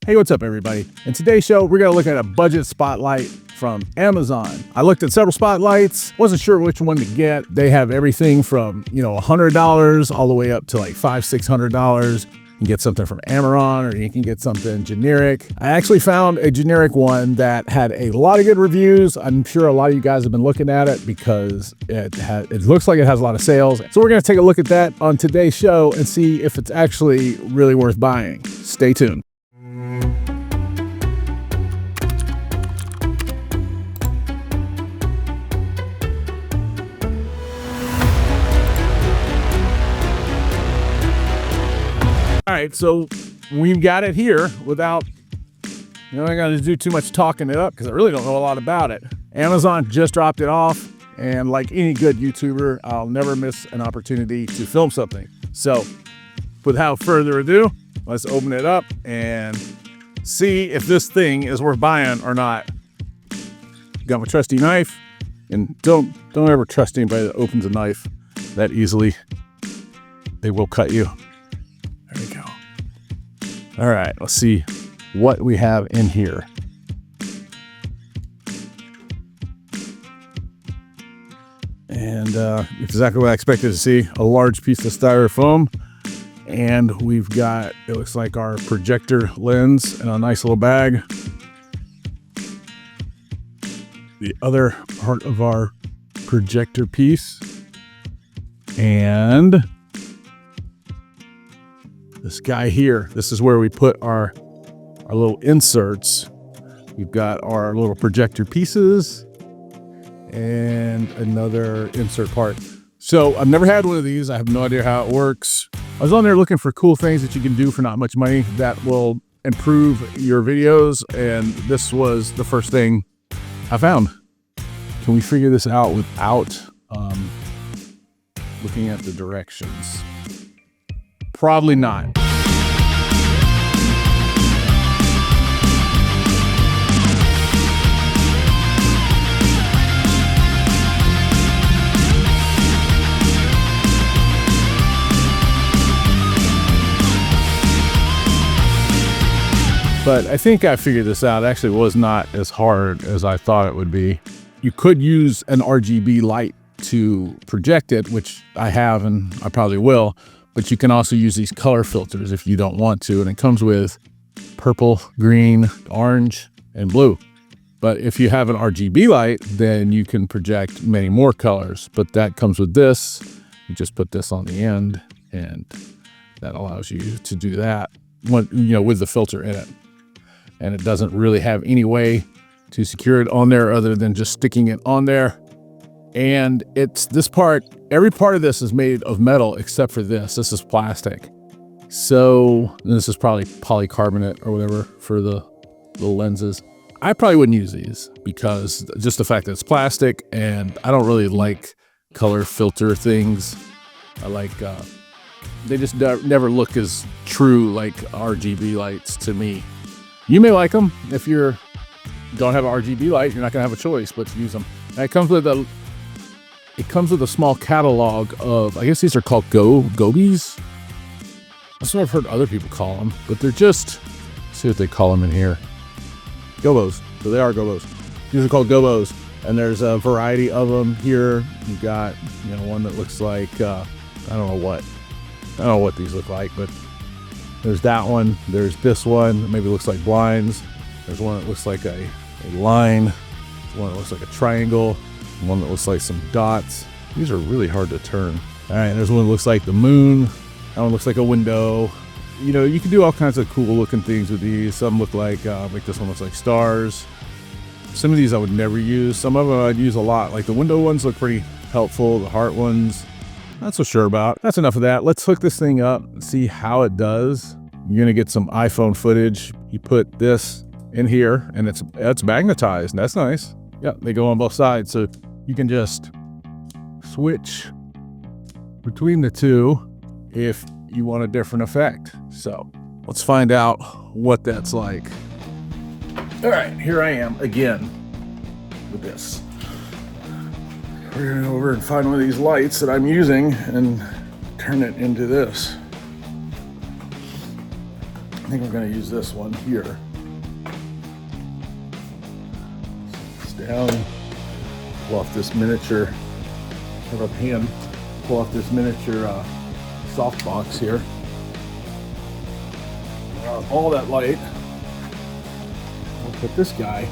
Hey, what's up everybody? In today's show, we're gonna look at a budget spotlight from Amazon. I looked at several spotlights, wasn't sure which one to get. They have everything from, $100 all the way up to like $500-600. You can get something from Amazon or you can get something generic. I actually found a generic one that had a lot of good reviews. I'm sure a lot of you guys have been looking at it because it looks like it has a lot of sales. So we're gonna take a look at that on today's show and see if it's actually really worth buying. Stay tuned. All right, so we've got it here without, I got to do too much talking it up because I really don't know a lot about it. Amazon just dropped it off, and like any good YouTuber, I'll never miss an opportunity to film something. So without further ado, let's open it up and see if this thing is worth buying or not. Got my trusty knife, and don't ever trust anybody that opens a knife that easily. They will cut you. There we go. All right, let's see what we have in here. And exactly what I expected to see, a large piece of styrofoam. And we've got, it looks like our projector lens in a nice little bag. The other part of our projector piece. And this guy here, this is where we put our little inserts. We've got our little projector pieces and another insert part. So I've never had one of these. I have no idea how it works. I was on there looking for cool things that you can do for not much money that will improve your videos, and this was the first thing I found. Can we figure this out without looking at the directions? Probably not. But I think I figured this out. It actually was not as hard as I thought it would be. You could use an RGB light to project it, which I have and I probably will. But you can also use these color filters if you don't want to. And it comes with purple, green, orange, and blue. But if you have an RGB light, then you can project many more colors. But that comes with this. You just put this on the end, and that allows you to do that with the filter in it. And it doesn't really have any way to secure it on there other than just sticking it on there. And it's this part, every part of this is made of metal except for this. This is plastic. So this is probably polycarbonate or whatever for the lenses. I probably wouldn't use these because just the fact that it's plastic, and I don't really like color filter things. I like, they just never look as true like RGB lights to me. You may like them. If you don't have an RGB light, you're not gonna have a choice but to use them. And it comes with a small catalog of, I guess these are called gobies. That's what I've heard other people call them, but they're just, let's see what they call them in here. Gobos. So they are gobos. These are called gobos, and there's a variety of them here. You've got, one that looks like, I don't know what these look like, but there's that one. There's this one that maybe looks like blinds. There's one that looks like a line. There's one that looks like a triangle. One that looks like some dots. These are really hard to turn. All right, there's one that looks like the moon. That one looks like a window. You can do all kinds of cool looking things with these. Some look like this one looks like stars. Some of these I would never use. Some of them I'd use a lot. Like the window ones look pretty helpful. The heart ones, not so sure about. That's enough of that. Let's hook this thing up and see how it does. You're gonna get some iPhone footage. You put this in here and it's magnetized. That's nice. Yeah, they go on both sides. So you can just switch between the two if you want a different effect. So let's find out what that's like. All right, here I am again with this. We're gonna go over and find one of these lights that I'm using and turn it into this. think I'm going to use this one here. Set this down, pull off this miniature, have a hand, pull off this miniature softbox here. All that light. I'll put this guy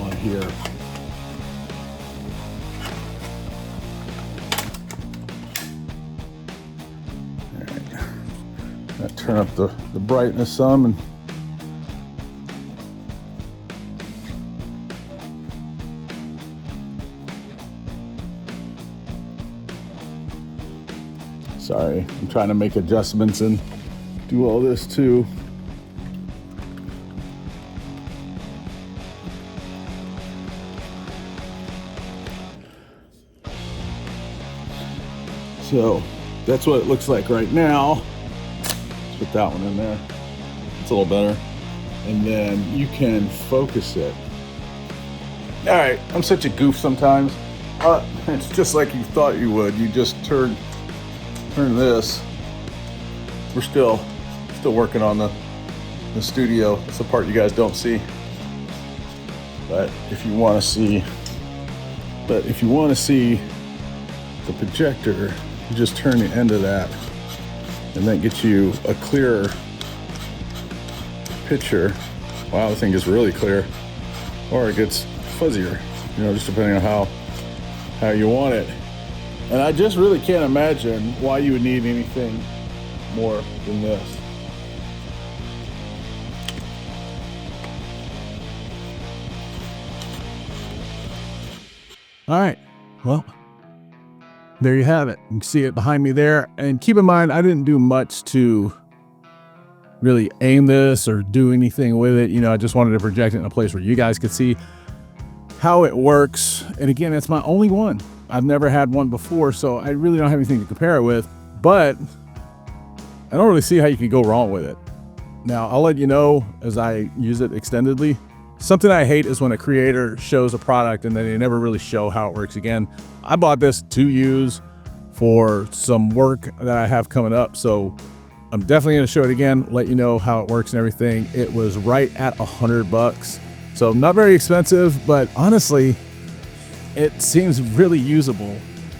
on here. Turn up the brightness some, and sorry, I'm trying to make adjustments and do all this too. So that's what it looks like right now. Put that one in there. It's a little better. And then you can focus it. All right, I'm such a goof sometimes. It's just like you thought you would. You just turn this. We're still working on the studio. It's the part you guys don't see. But if you want to see, the projector, you just turn the end of that. And that gets you a clearer picture. Wow, the thing gets really clear. Or it gets fuzzier, you know, just depending on how you want it. And I just really can't imagine why you would need anything more than this. All right, well, there you have it. You can see it behind me there. And keep in mind, I didn't do much to really aim this or do anything with it. You know, I just wanted to project it in a place where you guys could see how it works. And again, it's my only one. I've never had one before, so I really don't have anything to compare it with, but I don't really see how you could go wrong with it. Now, I'll let you know as I use it extendedly. Something I hate is when a creator shows a product and then they never really show how it works again. I bought this to use for some work that I have coming up, so I'm definitely going to show it again, let you know how it works and everything. It was right at $100, so not very expensive, but honestly, it seems really usable.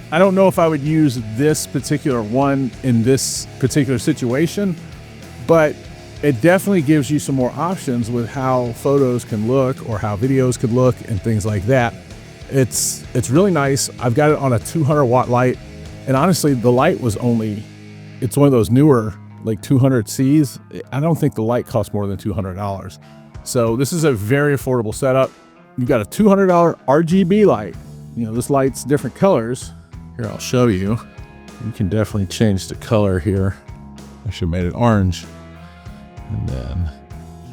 I don't know if I would use this particular one in this particular situation, but it definitely gives you some more options with how photos can look or how videos could look and things like that. It's really nice. I've got it on a 200 watt light, and honestly, the light was it's one of those newer like 200Cs. I don't think the light costs more than $200. So this is a very affordable setup. You've got a $200 RGB light. You know, this light's different colors. Here, I'll show you. You can definitely change the color here. I should have made it orange. And then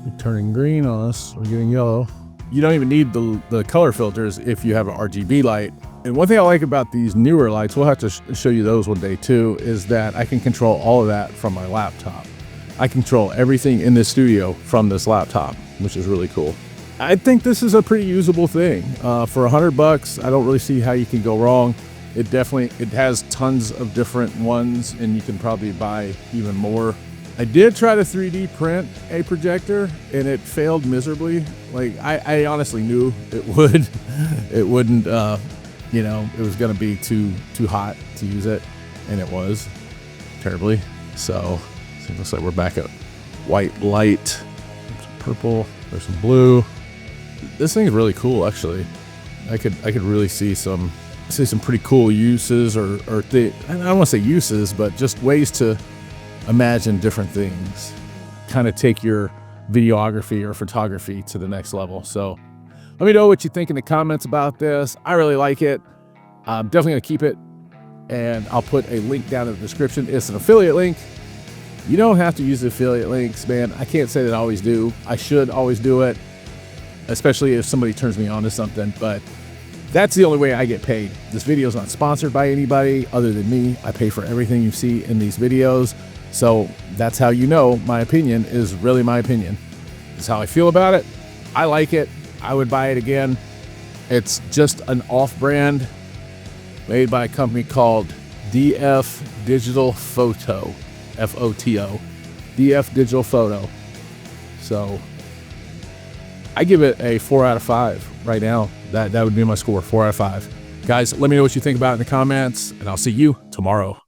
it's turning green on us. We're getting yellow. You don't even need the color filters if you have an RGB light. And one thing I like about these newer lights, we'll have to show you those one day too, is that I can control all of that from my laptop. I control everything in this studio from this laptop, which is really cool. I think this is a pretty usable thing. For $100, I don't really see how you can go wrong. It has tons of different ones, and you can probably buy even more. I did try to 3D print a projector and it failed miserably. Like I honestly knew it would. It wouldn't, you know, it was gonna be too hot to use it, and it was terribly. So it looks like we're back at white light. There's some purple, there's some blue. This thing is really cool, actually. I could really see some pretty cool uses I don't want to say uses, but just ways to imagine different things, kind of take your videography or photography to the next level. So let me know what you think in the comments about this. I really like it. I'm definitely gonna keep it, and I'll put a link down in the description. It's an affiliate link. You don't have to use the affiliate links, man. I can't say that I always do. I should always do it, especially if somebody turns me on to something, but that's the only way I get paid. This video is not sponsored by anybody other than me. I pay for everything you see in these videos. So that's how you know my opinion is really my opinion. It's how I feel about it. I like it. I would buy it again. It's just an off-brand made by a company called DF Digital Photo, F-O-T-O. DF digital photo. So I give it a 4 out of 5 right now. That would be my score, 4 out of 5. Guys, let me know what you think about it in the comments, and I'll see you tomorrow.